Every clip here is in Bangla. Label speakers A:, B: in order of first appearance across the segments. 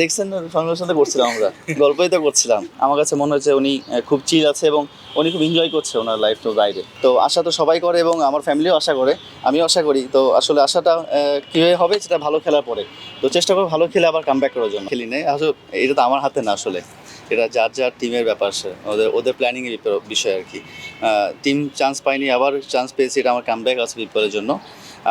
A: দেখছেন সঙ্গে সাথে করছিলাম আমরা, গল্পই তো করছিলাম। আমার কাছে মনে হচ্ছে উনি খুব চিল আছে এবং উনি খুব এনজয় করছে ওনার লাইফ তো বাইরে। তো আশা তো সবাই করে এবং আমার ফ্যামিলিও আশা করে, আমিও আশা করি। তো আসলে আশাটা কীভাবে হবে সেটা ভালো খেলার পরে। তো চেষ্টা করবো ভালো খেলে আবার কামব্যাক করার জন্য। খেলি নেই আসলে, এটা তো আমার হাতে না আসলে, এটা যার যার টিমের ব্যাপার, ওদের ওদের প্ল্যানিংয়ের বিষয় আর কি। টিম চান্স পাইনি, আবার চান্স পেয়েছি, এটা আমার কামব্যাক আছে বিপদের জন্য।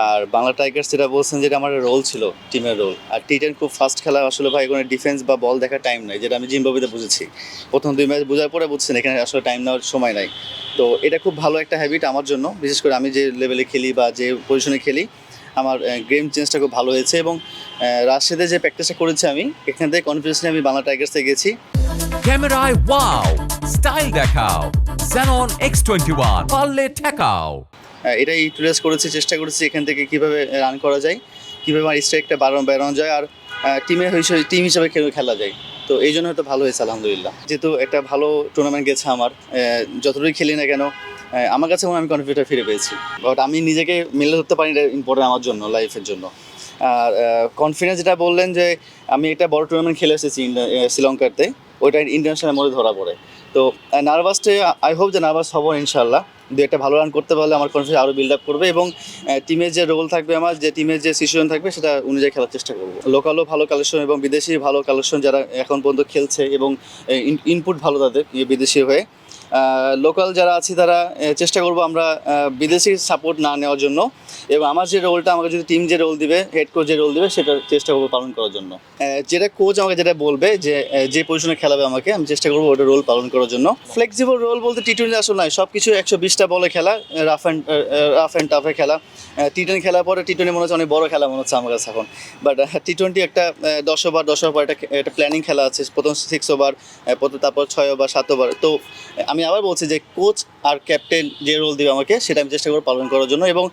A: আর বাংলা টাইগার্স যেটা বলছেন, যেটা আমার রোল ছিল, টিমের রোল। আর টি10 খুব ফাস্ট খেলা আসলে ভাই, কোনো ডিফেন্স বা বল দেখার টাইম নাই, যেটা আমি জিম্বাবুয়েতে বুঝেছি। প্রথম 2 ম্যাচ বোঝার পরে বুঝছেন এখানে আসলে টাইম নেওয়ার সময় নাই। তো এটা খুব ভালো একটা হ্যাবিট আমার জন্য, বিশেষ করে আমি যে লেভেলে খেলি বা যে পজিশনে খেলি, আমার গেম চেঞ্জটা খুব ভালো হয়েছে। এবং রাজশাহীতে যে প্র্যাকটিসটা করেছি আমি, এখান থেকে কনফিডেন্স নিয়ে আমি বাংলা টাইগার্সে গেছি।
B: ক্যামেরায় ওয়াও, স্টাইল দেখাও, Xenon X21 পারলে ঠেকাও।
A: এটাই ইউটিলাইজ করেছি, চেষ্টা করেছি এখান থেকে কীভাবে রান করা যায়, কীভাবে আমার স্ট্রাইকটা বাড়ানো যায়, আর টিম হিসেবে খেলা যায়। তো এই জন্য হয়তো ভালো হয়েছে আলহামদুলিল্লাহ। যেহেতু একটা ভালো টুর্নামেন্ট গেছে আমার, যতটুকুই খেলি না কেন আমার কাছে আমি কনফিডেন্ট ফিরে পেয়েছি। বাট আমি নিজেকে মেলে ধরতে পারি, এটা ইম্পর্টেন্ট আমার জন্য, লাইফের জন্য। আর কনফিডেন্স যেটা বললেন যে আমি একটা বড় টুর্নামেন্ট খেলে এসেছি শ্রীলঙ্কাতে, ওইটা ইন্টারন্যাশনাল মধ্যে ধরা পড়ে। তো নার্ভাসটা, আই হোপ যে নার্ভাস হবো ইনশাল্লাহ। দু একটা ভালো রান করতে পারলে আমার কনফিডেন্স আরও বিল্ড আপ করবে এবং টিমের যে রোল থাকবে, আমার যে টিমের যে সিচুয়েশন থাকবে, সেটা অনুযায়ী খেলার চেষ্টা করবো। লোকালও ভালো কালেকশন এবং বিদেশি ভালো কালেকশন যারা এখন পর্যন্ত খেলছে এবং ইনপুট ভালো তাদের বিদেশি হয়ে। লোকাল যারা আছি তারা চেষ্টা করবো আমরা বিদেশি সাপোর্ট না নেওয়ার জন্য, এবং আমার যে রোলটা, আমাকে যদি টিম যে রোল দিবে, হেড কোচ যে রোল দিবে, সেটা চেষ্টা করবো পালন করার জন্য। যেটা কোচ আমাকে যেটা বলবে, যে পজিশনে খেলাবে আমাকে, আমি চেষ্টা করবো ওটা রোল পালন করার জন্য। ফ্লেক্সিবল রোল বলতে টি20 আসলে নয়, সব কিছু 120টা বলে খেলা, রাফ অ্যান্ড টাফে খেলা। টি10 খেলার পরে টি20 মনে হচ্ছে অনেক বড় খেলা মনে হচ্ছে আমার কাছে এখন। বাট টি20 একটা 10 ওভার একটা প্ল্যানিং খেলা আছে। প্রথম 6 ওভার, তারপর 6 ওভার, 7 ওভার। তো আমি আবার বলছি যে কোচ আর ক্যাপ্টেন যে রোল দিবে আমাকে, সেটা আমি চেষ্টা করবো পালন করার জন্য এবং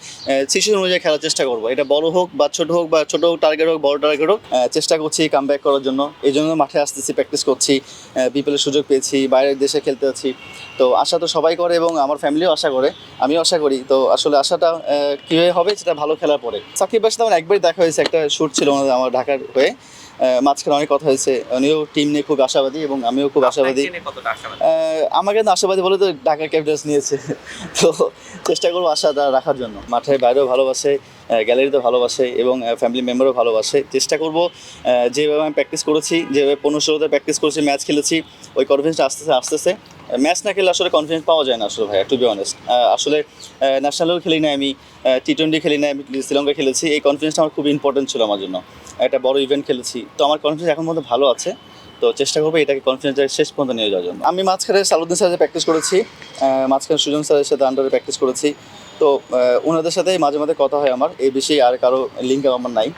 A: সিচুয়েশন অনুযায়ী খেলার চেষ্টা করবো। এটা বড় হোক বা ছোট হোক, বা ছোট টার্গেট হোক বড় টার্গেট হোক, চেষ্টা করছি কামব্যাক করার জন্য। এই জন্য মাঠে আসতেছি, প্র্যাকটিস করছি, বিপিএলের সুযোগ পেয়েছি, বাইরের দেশে খেলতে আছি। তো আশা তো সবাই করে এবং আমার ফ্যামিলিও আশা করে, আমিও আশা করি। তো আসলে আশাটা কীভাবে হবে সেটা ভালো খেলার পরে। সাকিব ভাইয়ের সাথে আমার একবারই দেখা হয়েছে, একটা শ্যুট ছিল আমার ঢাকার হয়ে, মাঝখানে অনেক কথা হয়েছে। উনিও টিম নিয়ে খুব আশাবাদী এবং আমিও খুব আশাবাদী। আমাকে তো আশাবাদী বলে তো ঢাকা ক্যাপিটালস নিয়েছে। তো চেষ্টা করবো আশাটা রাখার জন্য। মাঠের বাইরেও ভালোবাসে, গ্যালারিতে ভালোবাসে এবং ফ্যামিলি মেম্বারও ভালোবাসে। চেষ্টা করবো যেভাবে আমি প্র্যাকটিস করেছি, যেভাবে 15-16তে প্র্যাকটিস করেছি, ম্যাচ খেলেছি, ওই কনফিডেন্সটা আস্তে ম্যাচ না খেলে আসলে কনফিডেন্স পাওয়া যায় না আসলে ভাই, টু বি অনেস্ট। আসলে ন্যাশনালেও খেলি না আমি, টি20 খেলি না, আমি শ্রীলঙ্কা খেলেছি। এই কনফিডেন্সটা আমার খুব ইম্পর্টেন্ট ছিল আমার জন্য। একটা বড় ইভেন্ট খেলেছি, তো আমার কনফিডেন্স এখন মধ্যে ভালো আছে। তো চেষ্টা করবো এটাকে কনফিডেন্সটা শেষ পর্যন্ত নিয়ে যাওয়ার জন্য। আমি মাঝখানে সালুদ্দিন স্যারের প্র্যাকটিস করেছি, মাঝখানে সুজন স্যারের সাথে আন্ডারে প্র্যাকটিস করেছি। তো ওনাদের সাথে মাঝে মাঝে কথা হয় আমার, এই বিষয়ে আর কারো লিঙ্ক আমার নাই।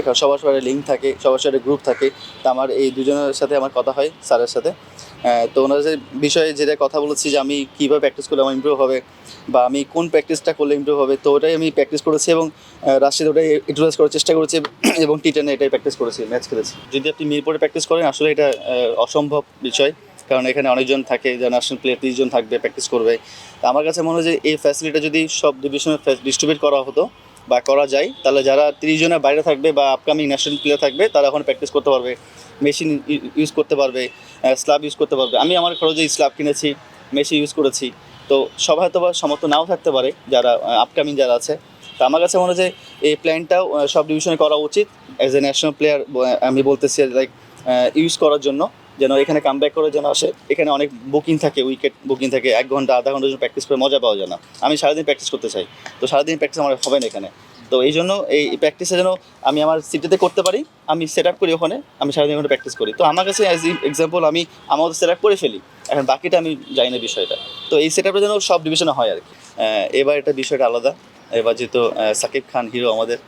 A: এখানে সবার লিঙ্ক থাকে, সবার গ্রুপ থাকে। তো আমার এই দুজনের সাথে আমার কথা হয়, স্যারের সাথে। তো ওনার যে বিষয়ে যেটা কথা বলেছি যে আমি কীভাবে প্র্যাকটিস করলে আমার ইমপ্রুভ হবে, বা আমি কোন প্র্যাকটিসটা করলে ইমপ্রুভ হবে, তো ওটাই আমি প্র্যাকটিস করেছি এবং রাজশাহীতে ওটাই ইউটিলাইজ করার চেষ্টা করেছি এবং টি10 এটাই প্র্যাকটিস করেছি, ম্যাচ খেলেছি। যদি আপনি মিরপুরে প্র্যাকটিস করেন, আসলে এটা অসম্ভব বিষয়, কারণ এখানে অনেকজন থাকে, যারা ন্যাশনাল প্লেয়ার 30 জন থাকবে, প্র্যাকটিস করবে। তো আমার কাছে মনে হয় যে এই ফ্যাসিলিটিটা যদি সব ডিভিশনে ডিস্ট্রিবিউট করা হতো বা করা যায়, তাহলে যারা 30 জনের বাইরে থাকবে বা আপকামিং ন্যাশনাল প্লেয়ার থাকবে, তারা এখন প্র্যাকটিস করতে পারবে, মেশিন ইউজ করতে পারবে, স্ল্যাব ইউজ করতে পারবে। আমি আমার খরচে স্ল্যাব কিনেছি, মেশিন ইউজ করেছি। তো সবাই হয়তো বা সমর্থ নাও থাকতে পারে, যারা আপকামিং যারা আছে। তো আমার কাছে মনে হয় যে এই প্ল্যানটাও সব ডিভিশনে করা উচিত। অ্যাজ এ ন্যাশনাল প্লেয়ার আমি বলতেছি, লাইক ইউজ করার জন্য, যেন এখানে কামব্যাক করে যেন আসে। এখানে অনেক বুকিং থাকে, উইকেট বুকিং থাকে, 1 ঘন্টা আধা ঘন্টার জন্য প্র্যাকটিস করে মজা পাওয়া যায় না। আমি সারাদিন প্র্যাকটিস করতে চাই, তো সারাদিন প্র্যাকটিস আমার হবে না এখানে। তো এই জন্য এই প্র্যাকটিসে যেন আমি আমার সিটিতে করতে পারি, আমি সেট আপ করি ওখানে, আমি সারাদিন ওখানে প্র্যাকটিস করি। তো আমার কাছে অ্যাজ এক্সাম্পল আমি আমাদের সেট আপ করে ফেলি, এখন বাকিটা আমি জানি না বিষয়টা। তো এই সেট আপটা যেন সব ডিভিশনে হয় আর কি। এবার এটা বিষয়টা আলাদা। এবার যেহেতু সাকিব খান হিরো আমাদের,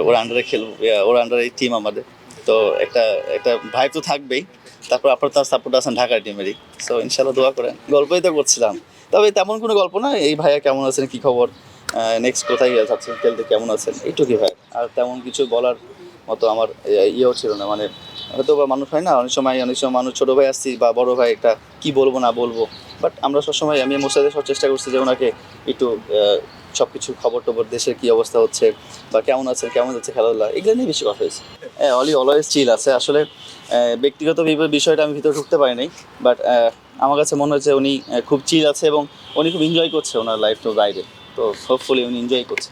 A: ওর আন্ডারে খেলবো, ওর আন্ডারে এই টিম আমাদের। তো একটা ভাইব তো থাকবেই। তারপর আপনার তার সাপোর্ট আছেন ঢাকার টিমেরই। সো ইনশাল্লাহ দোয়া করেন। গল্পই তো করছিলাম, তবে তেমন কোনো গল্প না। এই ভাইয়া কেমন আছেন, কী খবর, নেক্সট কোথায় যাচ্ছেন খেলতে, কেমন আছেন, এইটুকুই ভাই। আর তেমন কিছু বলার মতো আমার ইয়েও ছিল না, মানে হয়তো বা মানুষ হয় না, অনেক সময় মানুষ ছোটো ভাই আসছি বা বড়ো ভাই, একটা কী বলবো না বলবো। বাট আমরা সবসময়, আমি মোসাদের সব চেষ্টা করছি যে ওনাকে একটু সব কিছু খবর টবর, দেশের কী অবস্থা হচ্ছে বা কেমন আছেন, কেমন যাচ্ছে খেলাধুলা, এগুলো নিয়ে বেশি কথা হয়েছে। হ্যাঁ, অলি অলওয়েজ চিল আছে আসলে। ব্যক্তিগত বিষয়টা আমি ভিতরে ঢুকতে পারি নাই, বাট আমার কাছে মনে হচ্ছে উনি খুব চিল আছে এবং উনি খুব এনজয় করছে ওনার লাইফ তো বাইরে। তো হোপফুলি উনি এনজয় করছে।